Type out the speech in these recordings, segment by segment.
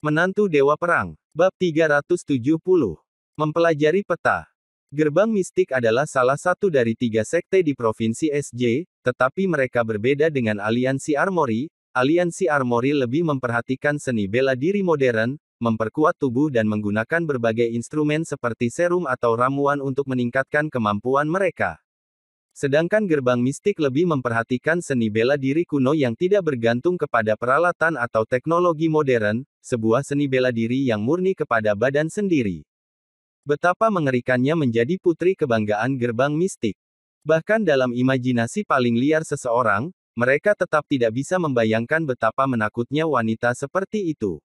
Menantu Dewa Perang. Bab 370. Mempelajari peta. Gerbang mistik adalah salah satu dari 3 sekte di Provinsi SJ, tetapi mereka berbeda dengan Aliansi Armori. Aliansi Armori lebih memperhatikan seni bela diri modern, memperkuat tubuh dan menggunakan berbagai instrumen seperti serum atau ramuan untuk meningkatkan kemampuan mereka. Sedangkan gerbang mistik lebih memperhatikan seni bela diri kuno yang tidak bergantung kepada peralatan atau teknologi modern, sebuah seni bela diri yang murni kepada badan sendiri. Betapa mengerikannya menjadi putri kebanggaan gerbang mistik. Bahkan dalam imajinasi paling liar seseorang, mereka tetap tidak bisa membayangkan betapa menakutnya wanita seperti itu.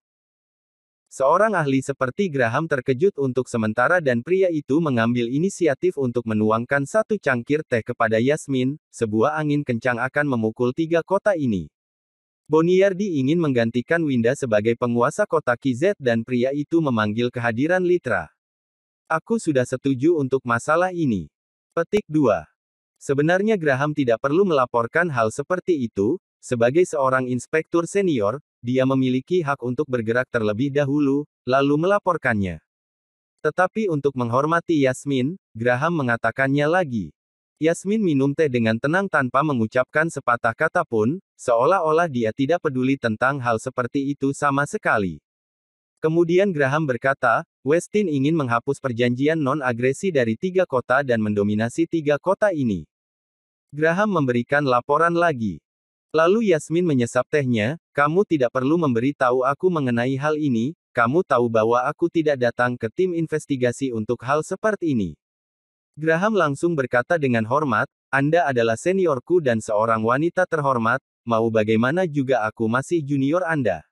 Seorang ahli seperti Graham terkejut untuk sementara dan pria itu mengambil inisiatif untuk menuangkan 1 cangkir teh kepada Yasmin. Sebuah angin kencang akan memukul 3 kota ini. Boniardi ingin menggantikan Winda sebagai penguasa kota KZ dan pria itu memanggil kehadiran Litra. Aku sudah setuju untuk masalah ini. Petik 2. Sebenarnya Graham tidak perlu melaporkan hal seperti itu. Sebagai seorang inspektur senior, dia memiliki hak untuk bergerak terlebih dahulu, lalu melaporkannya. Tetapi untuk menghormati Yasmin, Graham mengatakannya lagi. Yasmin minum teh dengan tenang tanpa mengucapkan sepatah kata pun, seolah-olah dia tidak peduli tentang hal seperti itu sama sekali. Kemudian Graham berkata, Westin ingin menghapus perjanjian non-agresi dari 3 kota dan mendominasi 3 kota ini. Graham memberikan laporan lagi. Lalu Yasmin menyesap tehnya, kamu tidak perlu memberi tahu aku mengenai hal ini, kamu tahu bahwa aku tidak datang ke tim investigasi untuk hal seperti ini. Graham langsung berkata dengan hormat, Anda adalah seniorku dan seorang wanita terhormat, mau bagaimana juga aku masih junior Anda.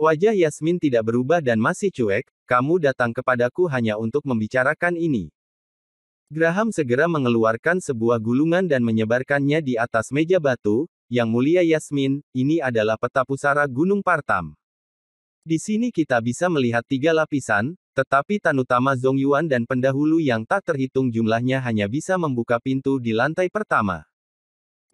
Wajah Yasmin tidak berubah dan masih cuek, kamu datang kepadaku hanya untuk membicarakan ini. Graham segera mengeluarkan sebuah gulungan dan menyebarkannya di atas meja batu. Yang mulia Yasmin, ini adalah peta pusara Gunung Partam. Di sini kita bisa melihat 3 lapisan, tetapi Tanutama Zongyuan dan pendahulu yang tak terhitung jumlahnya hanya bisa membuka pintu di lantai pertama.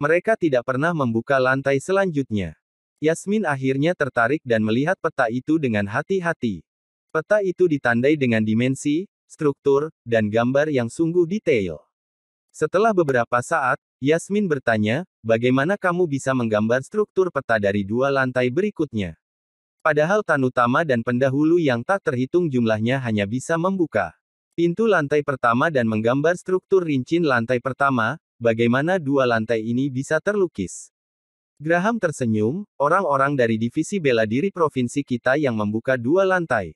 Mereka tidak pernah membuka lantai selanjutnya. Yasmin akhirnya tertarik dan melihat peta itu dengan hati-hati. Peta itu ditandai dengan dimensi, struktur, dan gambar yang sungguh detail. Setelah beberapa saat, Yasmin bertanya, bagaimana kamu bisa menggambar struktur peta dari 2 lantai berikutnya? Padahal Tanutama dan pendahulu yang tak terhitung jumlahnya hanya bisa membuka pintu lantai pertama dan menggambar struktur rinci lantai pertama, bagaimana 2 lantai ini bisa terlukis? Graham tersenyum, orang-orang dari divisi bela diri provinsi kita yang membuka 2 lantai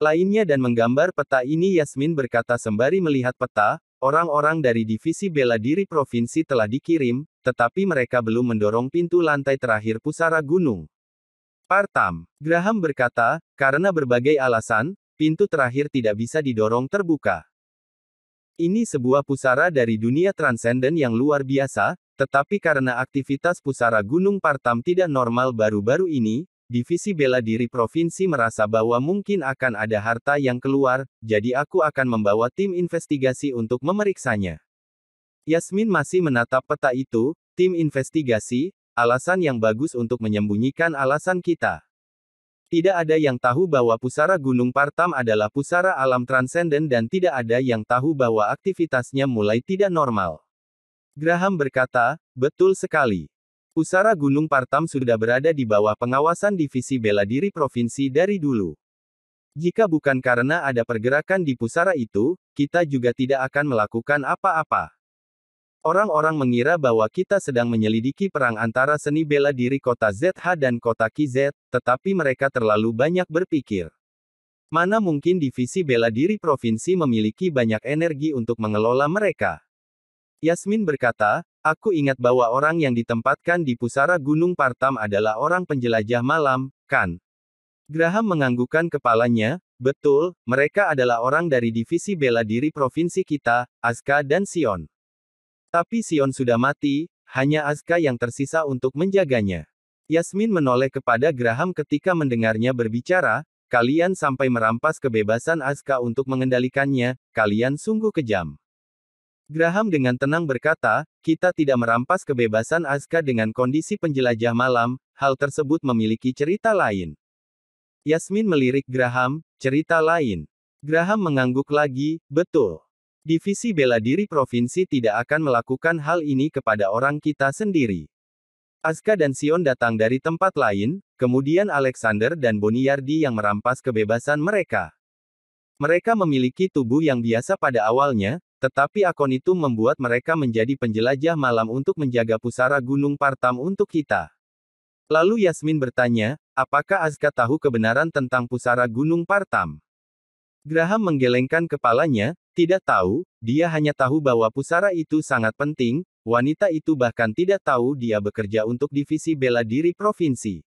lainnya dan menggambar peta ini. Yasmin berkata sembari melihat peta. Orang-orang dari divisi bela diri provinsi telah dikirim, tetapi mereka belum mendorong pintu lantai terakhir pusara Gunung Partam. Graham berkata, karena berbagai alasan, pintu terakhir tidak bisa didorong terbuka. Ini sebuah pusara dari dunia transenden yang luar biasa, tetapi karena aktivitas pusara Gunung Partam tidak normal baru-baru ini, divisi bela diri provinsi merasa bahwa mungkin akan ada harta yang keluar, jadi aku akan membawa tim investigasi untuk memeriksanya. Yasmin masih menatap peta itu, tim investigasi, alasan yang bagus untuk menyembunyikan alasan kita. Tidak ada yang tahu bahwa pusara Gunung Partam adalah pusara alam transenden dan tidak ada yang tahu bahwa aktivitasnya mulai tidak normal. Graham berkata, betul sekali. Pusara Gunung Partam sudah berada di bawah pengawasan divisi bela diri provinsi dari dulu. Jika bukan karena ada pergerakan di pusara itu, kita juga tidak akan melakukan apa-apa. Orang-orang mengira bahwa kita sedang menyelidiki perang antara seni bela diri kota ZH dan kota KZ, tetapi mereka terlalu banyak berpikir. Mana mungkin divisi bela diri provinsi memiliki banyak energi untuk mengelola mereka? Yasmin berkata, aku ingat bahwa orang yang ditempatkan di pusara Gunung Partam adalah orang penjelajah malam, kan? Graham menganggukkan kepalanya, betul, mereka adalah orang dari divisi bela diri provinsi kita, Asuka dan Sion. Tapi Sion sudah mati, hanya Asuka yang tersisa untuk menjaganya. Yasmin menoleh kepada Graham ketika mendengarnya berbicara, kalian sampai merampas kebebasan Asuka untuk mengendalikannya, kalian sungguh kejam. Graham dengan tenang berkata, kita tidak merampas kebebasan Asuka dengan kondisi penjelajah malam, hal tersebut memiliki cerita lain. Yasmin melirik Graham, cerita lain. Graham mengangguk lagi, betul. Divisi bela diri provinsi tidak akan melakukan hal ini kepada orang kita sendiri. Asuka dan Sion datang dari tempat lain, kemudian Alexander dan Boniardi yang merampas kebebasan mereka. Mereka memiliki tubuh yang biasa pada awalnya, tetapi Akonitum membuat mereka menjadi penjelajah malam untuk menjaga pusara Gunung Partam untuk kita. Lalu Yasmin bertanya, apakah Asuka tahu kebenaran tentang pusara Gunung Partam? Graham menggelengkan kepalanya, tidak tahu, dia hanya tahu bahwa pusara itu sangat penting, wanita itu bahkan tidak tahu dia bekerja untuk divisi bela diri provinsi.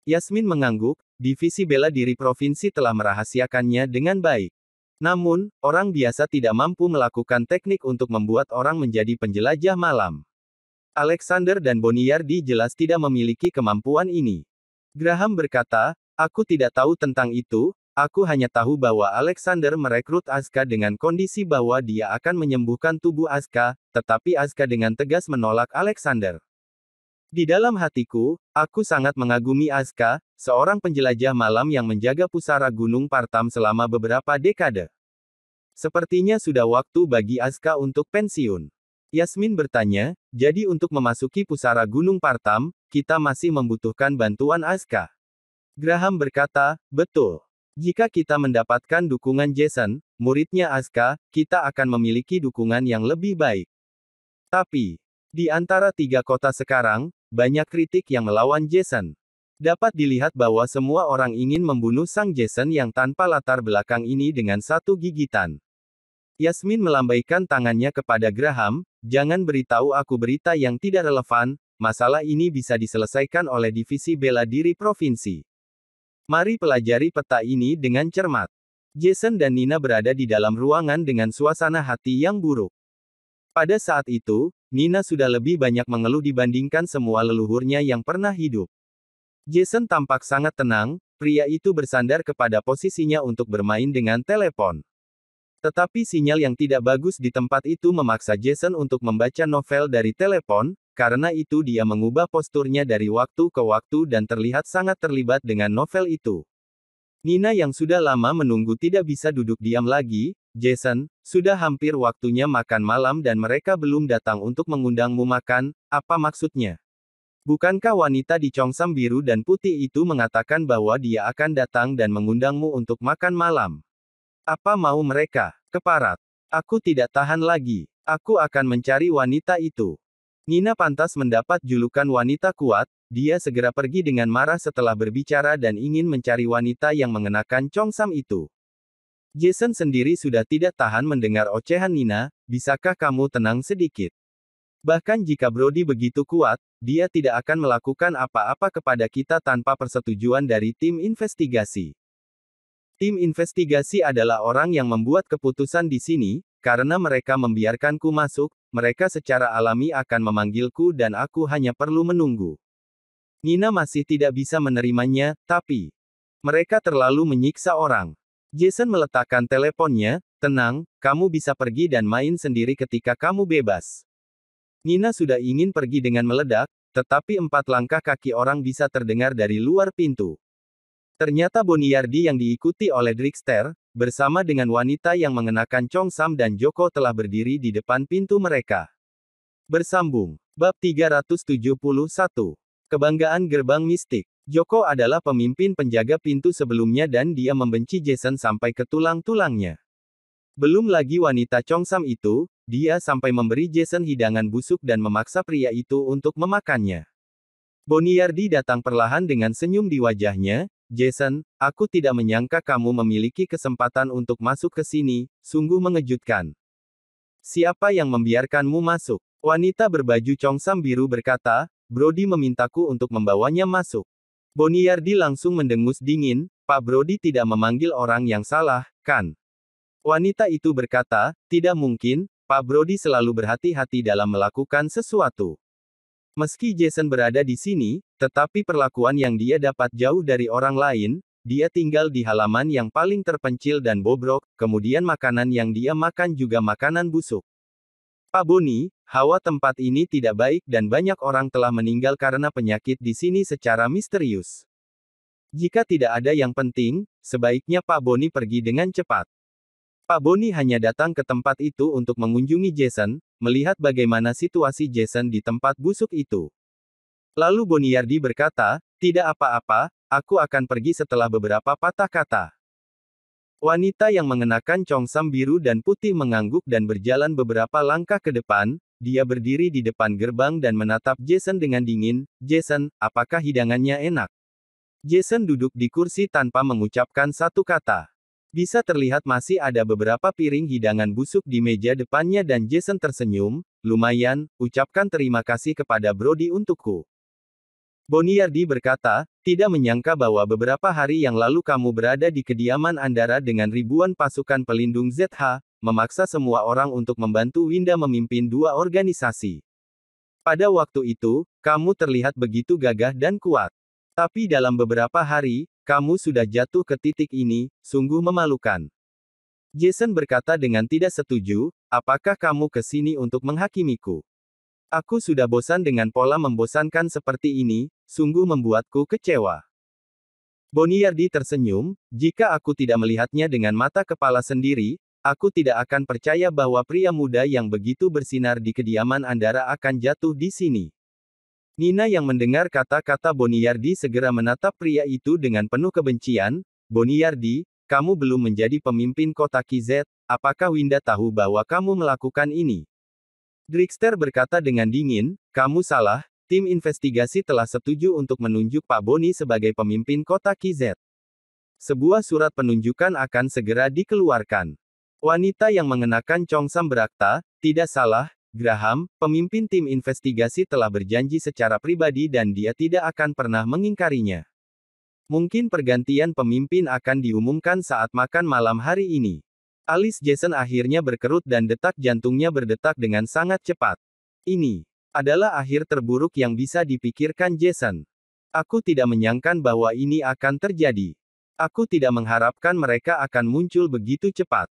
Yasmin mengangguk, divisi bela diri provinsi telah merahasiakannya dengan baik. Namun, orang biasa tidak mampu melakukan teknik untuk membuat orang menjadi penjelajah malam. Alexander dan Boniardi jelas tidak memiliki kemampuan ini. Graham berkata, aku tidak tahu tentang itu. Aku hanya tahu bahwa Alexander merekrut Asuka dengan kondisi bahwa dia akan menyembuhkan tubuh Asuka, tetapi Asuka dengan tegas menolak Alexander. Di dalam hatiku, aku sangat mengagumi Asuka, seorang penjelajah malam yang menjaga pusara Gunung Partam selama beberapa dekade. Sepertinya sudah waktu bagi Asuka untuk pensiun. Yasmin bertanya, jadi untuk memasuki pusara Gunung Partam, kita masih membutuhkan bantuan Asuka. Graham berkata, betul. Jika kita mendapatkan dukungan Jason, muridnya Asuka, kita akan memiliki dukungan yang lebih baik. Tapi, di antara tiga kota sekarang, banyak kritik yang melawan Jason. Dapat dilihat bahwa semua orang ingin membunuh sang Jason yang tanpa latar belakang ini dengan satu gigitan. Yasmin melambaikan tangannya kepada Graham, jangan beritahu aku berita yang tidak relevan, masalah ini bisa diselesaikan oleh divisi bela diri provinsi. Mari pelajari peta ini dengan cermat. Jason dan Nina berada di dalam ruangan dengan suasana hati yang buruk. Pada saat itu, Nina sudah lebih banyak mengeluh dibandingkan semua leluhurnya yang pernah hidup. Jason tampak sangat tenang, pria itu bersandar kepada posisinya untuk bermain dengan telepon. Tetapi sinyal yang tidak bagus di tempat itu memaksa Jason untuk membaca novel dari telepon. Karena itu dia mengubah posturnya dari waktu ke waktu dan terlihat sangat terlibat dengan novel itu. Nina yang sudah lama menunggu tidak bisa duduk diam lagi, Jason, sudah hampir waktunya makan malam dan mereka belum datang untuk mengundangmu makan, apa maksudnya? Bukankah wanita di congsam biru dan putih itu mengatakan bahwa dia akan datang dan mengundangmu untuk makan malam? Apa mau mereka? Keparat. Aku tidak tahan lagi. Aku akan mencari wanita itu. Nina pantas mendapat julukan wanita kuat, dia segera pergi dengan marah setelah berbicara dan ingin mencari wanita yang mengenakan congsam itu. Jason sendiri sudah tidak tahan mendengar ocehan Nina, bisakah kamu tenang sedikit? Bahkan jika Brody begitu kuat, dia tidak akan melakukan apa-apa kepada kita tanpa persetujuan dari tim investigasi. Tim investigasi adalah orang yang membuat keputusan di sini, karena mereka membiarkanku masuk, mereka secara alami akan memanggilku dan aku hanya perlu menunggu. Nina masih tidak bisa menerimanya, tapi mereka terlalu menyiksa orang. Jason meletakkan teleponnya, tenang, kamu bisa pergi dan main sendiri ketika kamu bebas. Nina sudah ingin pergi dengan meledak, tetapi 4 langkah kaki orang bisa terdengar dari luar pintu. Ternyata Boniardi yang diikuti oleh Drixter, bersama dengan wanita yang mengenakan congsam dan Joko telah berdiri di depan pintu mereka. Bersambung. Bab 371. Kebanggaan Gerbang Mistik. Joko adalah pemimpin penjaga pintu sebelumnya dan dia membenci Jason sampai ke tulang-tulangnya. Belum lagi wanita congsam itu, dia sampai memberi Jason hidangan busuk dan memaksa pria itu untuk memakannya. Boniardi datang perlahan dengan senyum di wajahnya, Jason, aku tidak menyangka kamu memiliki kesempatan untuk masuk ke sini, sungguh mengejutkan. Siapa yang membiarkanmu masuk? Wanita berbaju congsam biru berkata, Brody memintaku untuk membawanya masuk. Boniardi langsung mendengus dingin, Pak Brody tidak memanggil orang yang salah, kan? Wanita itu berkata, tidak mungkin, Pak Brody selalu berhati-hati dalam melakukan sesuatu. Meski Jason berada di sini, tetapi perlakuan yang dia dapat jauh dari orang lain, dia tinggal di halaman yang paling terpencil dan bobrok, kemudian makanan yang dia makan juga makanan busuk. Pak Boni, hawa tempat ini tidak baik dan banyak orang telah meninggal karena penyakit di sini secara misterius. Jika tidak ada yang penting, sebaiknya Pak Boni pergi dengan cepat. Pak Boni hanya datang ke tempat itu untuk mengunjungi Jason, melihat bagaimana situasi Jason di tempat busuk itu. Lalu Boniardi berkata, "Tidak apa-apa, aku akan pergi setelah beberapa patah kata." Wanita yang mengenakan congsam biru dan putih mengangguk dan berjalan beberapa langkah ke depan. Dia berdiri di depan gerbang dan menatap Jason dengan dingin. "Jason, apakah hidangannya enak?" Jason duduk di kursi tanpa mengucapkan satu kata. Bisa terlihat masih ada beberapa piring hidangan busuk di meja depannya dan Jason tersenyum. "Lumayan, ucapkan terima kasih kepada Brody untukku." Boniardi berkata, "Tidak menyangka bahwa beberapa hari yang lalu kamu berada di kediaman Andara dengan ribuan pasukan pelindung ZH, memaksa semua orang untuk membantu Winda memimpin dua organisasi. Pada waktu itu, kamu terlihat begitu gagah dan kuat. Tapi dalam beberapa hari, kamu sudah jatuh ke titik ini, sungguh memalukan." Jason berkata dengan tidak setuju, "Apakah kamu ke sini untuk menghakimiku? Aku sudah bosan dengan pola membosankan seperti ini, sungguh membuatku kecewa." Boniardi tersenyum, "Jika aku tidak melihatnya dengan mata kepala sendiri, aku tidak akan percaya bahwa pria muda yang begitu bersinar di kediaman Andara akan jatuh di sini." Nina yang mendengar kata-kata Boniardi segera menatap pria itu dengan penuh kebencian. "Boniardi, kamu belum menjadi pemimpin kota KZ, apakah Winda tahu bahwa kamu melakukan ini?" Drixter berkata dengan dingin, "Kamu salah, tim investigasi telah setuju untuk menunjuk Pak Boni sebagai pemimpin kota KZ. Sebuah surat penunjukan akan segera dikeluarkan." Wanita yang mengenakan congsam berakta, "Tidak salah, Graham, pemimpin tim investigasi telah berjanji secara pribadi dan dia tidak akan pernah mengingkarinya. Mungkin pergantian pemimpin akan diumumkan saat makan malam hari ini." Alis Jason akhirnya berkerut dan detak jantungnya berdetak dengan sangat cepat. Ini adalah akhir terburuk yang bisa dipikirkan Jason. "Aku tidak menyangka bahwa ini akan terjadi. Aku tidak mengharapkan mereka akan muncul begitu cepat.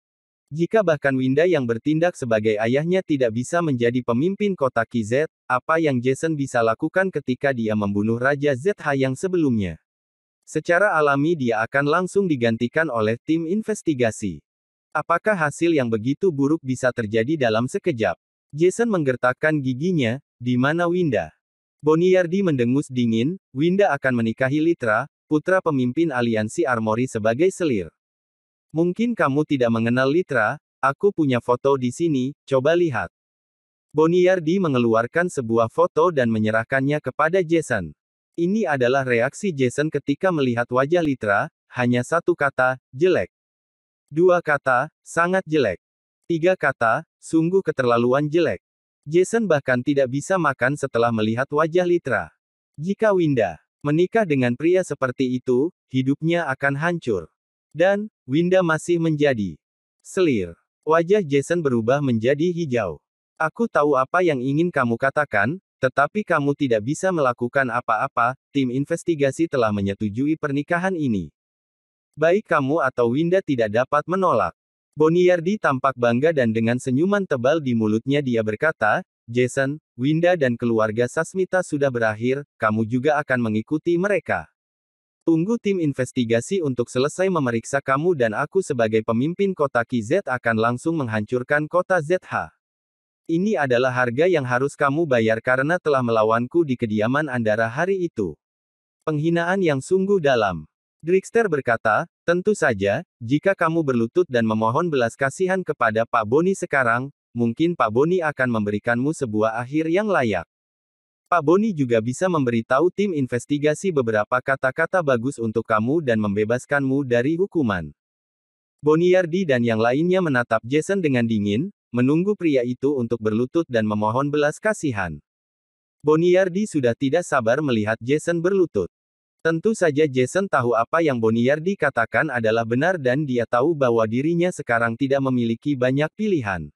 Jika bahkan Winda yang bertindak sebagai ayahnya tidak bisa menjadi pemimpin kota KZ, apa yang Jason bisa lakukan ketika dia membunuh Raja ZH yang sebelumnya? Secara alami dia akan langsung digantikan oleh tim investigasi. Apakah hasil yang begitu buruk bisa terjadi dalam sekejap?" Jason menggertakkan giginya, "Di mana Winda?" Boniardi mendengus dingin, "Winda akan menikahi Litra, putra pemimpin aliansi Armory sebagai selir. Mungkin kamu tidak mengenal Litra, aku punya foto di sini, coba lihat." Boniardi mengeluarkan sebuah foto dan menyerahkannya kepada Jason. Ini adalah reaksi Jason ketika melihat wajah Litra, hanya satu kata, "Jelek." Dua kata, "Sangat jelek." Tiga kata, "Sungguh keterlaluan jelek." Jason bahkan tidak bisa makan setelah melihat wajah Litra. Jika Winda menikah dengan pria seperti itu, hidupnya akan hancur. Dan, Winda masih menjadi selir. Wajah Jason berubah menjadi hijau. "Aku tahu apa yang ingin kamu katakan, tetapi kamu tidak bisa melakukan apa-apa, tim investigasi telah menyetujui pernikahan ini. Baik kamu atau Winda tidak dapat menolak." Boniardi tampak bangga dan dengan senyuman tebal di mulutnya dia berkata, "Jason, Winda dan keluarga Sasmita sudah berakhir, kamu juga akan mengikuti mereka. Tunggu tim investigasi untuk selesai memeriksa kamu dan aku sebagai pemimpin kota KZ akan langsung menghancurkan kota ZH. Ini adalah harga yang harus kamu bayar karena telah melawanku di kediaman Andara hari itu. Penghinaan yang sungguh dalam." Drixter berkata, "Tentu saja, jika kamu berlutut dan memohon belas kasihan kepada Pak Boni sekarang, mungkin Pak Boni akan memberikanmu sebuah akhir yang layak. Pak Boni juga bisa memberitahu tim investigasi beberapa kata-kata bagus untuk kamu dan membebaskanmu dari hukuman." Boniardi dan yang lainnya menatap Jason dengan dingin, menunggu pria itu untuk berlutut dan memohon belas kasihan. Boniardi sudah tidak sabar melihat Jason berlutut. Tentu saja Jason tahu apa yang Boniardi katakan adalah benar dan dia tahu bahwa dirinya sekarang tidak memiliki banyak pilihan.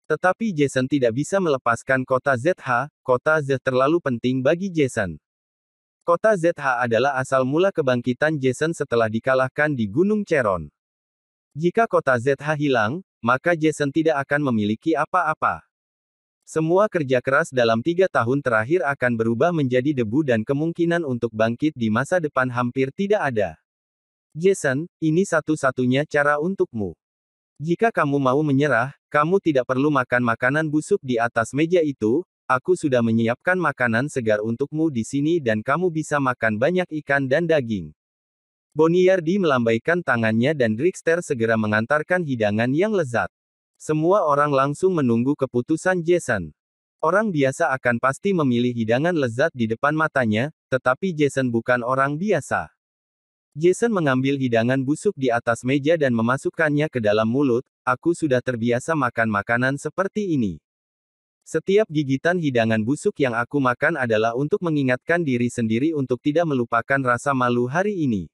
Tetapi Jason tidak bisa melepaskan kota ZH, kota Z terlalu penting bagi Jason. Kota ZH adalah asal mula kebangkitan Jason setelah dikalahkan di Gunung Cheron. Jika kota ZH hilang, maka Jason tidak akan memiliki apa-apa. Semua kerja keras dalam 3 tahun terakhir akan berubah menjadi debu dan kemungkinan untuk bangkit di masa depan hampir tidak ada. Jason, ini satu-satunya cara untukmu. Jika kamu mau menyerah, kamu tidak perlu makan makanan busuk di atas meja itu. Aku sudah menyiapkan makanan segar untukmu di sini dan kamu bisa makan banyak ikan dan daging. Bonniardi melambaikan tangannya dan Trickster segera mengantarkan hidangan yang lezat. Semua orang langsung menunggu keputusan Jason. Orang biasa akan pasti memilih hidangan lezat di depan matanya, tetapi Jason bukan orang biasa. Jason mengambil hidangan busuk di atas meja dan memasukkannya ke dalam mulut. Aku sudah terbiasa makan makanan seperti ini. Setiap gigitan hidangan busuk yang aku makan adalah untuk mengingatkan diri sendiri untuk tidak melupakan rasa malu hari ini.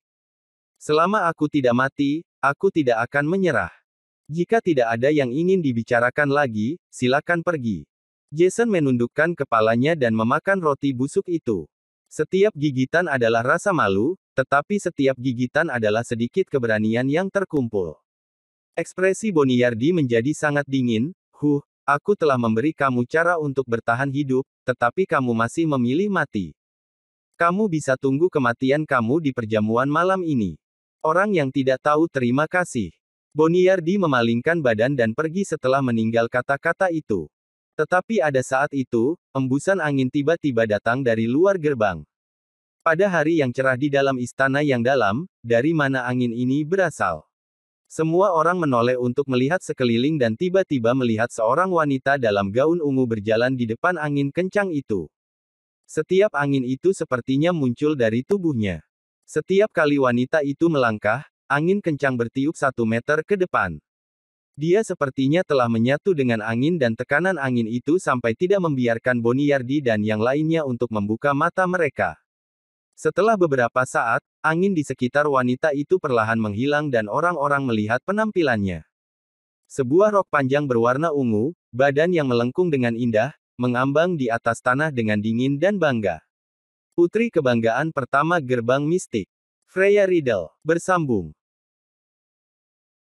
Selama aku tidak mati, aku tidak akan menyerah. Jika tidak ada yang ingin dibicarakan lagi, silakan pergi. Jason menundukkan kepalanya dan memakan roti busuk itu. Setiap gigitan adalah rasa malu, tetapi setiap gigitan adalah sedikit keberanian yang terkumpul. Ekspresi Bonniardi menjadi sangat dingin. Aku telah memberi kamu cara untuk bertahan hidup, tetapi kamu masih memilih mati. Kamu bisa tunggu kematian kamu di perjamuan malam ini. Orang yang tidak tahu terima kasih. Bonniardi memalingkan badan dan pergi setelah meninggal kata-kata itu. Tetapi ada saat itu, embusan angin tiba-tiba datang dari luar gerbang. Pada hari yang cerah di dalam istana yang dalam, dari mana angin ini berasal? Semua orang menoleh untuk melihat sekeliling dan tiba-tiba melihat seorang wanita dalam gaun ungu berjalan di depan angin kencang itu. Setiap angin itu sepertinya muncul dari tubuhnya. Setiap kali wanita itu melangkah, angin kencang bertiup 1 meter ke depan. Dia sepertinya telah menyatu dengan angin dan tekanan angin itu sampai tidak membiarkan Bonniardi dan yang lainnya untuk membuka mata mereka. Setelah beberapa saat, angin di sekitar wanita itu perlahan menghilang dan orang-orang melihat penampilannya. Sebuah rok panjang berwarna ungu, badan yang melengkung dengan indah, mengambang di atas tanah dengan dingin dan bangga. Putri kebanggaan pertama gerbang mistik. Freya Riddle, bersambung.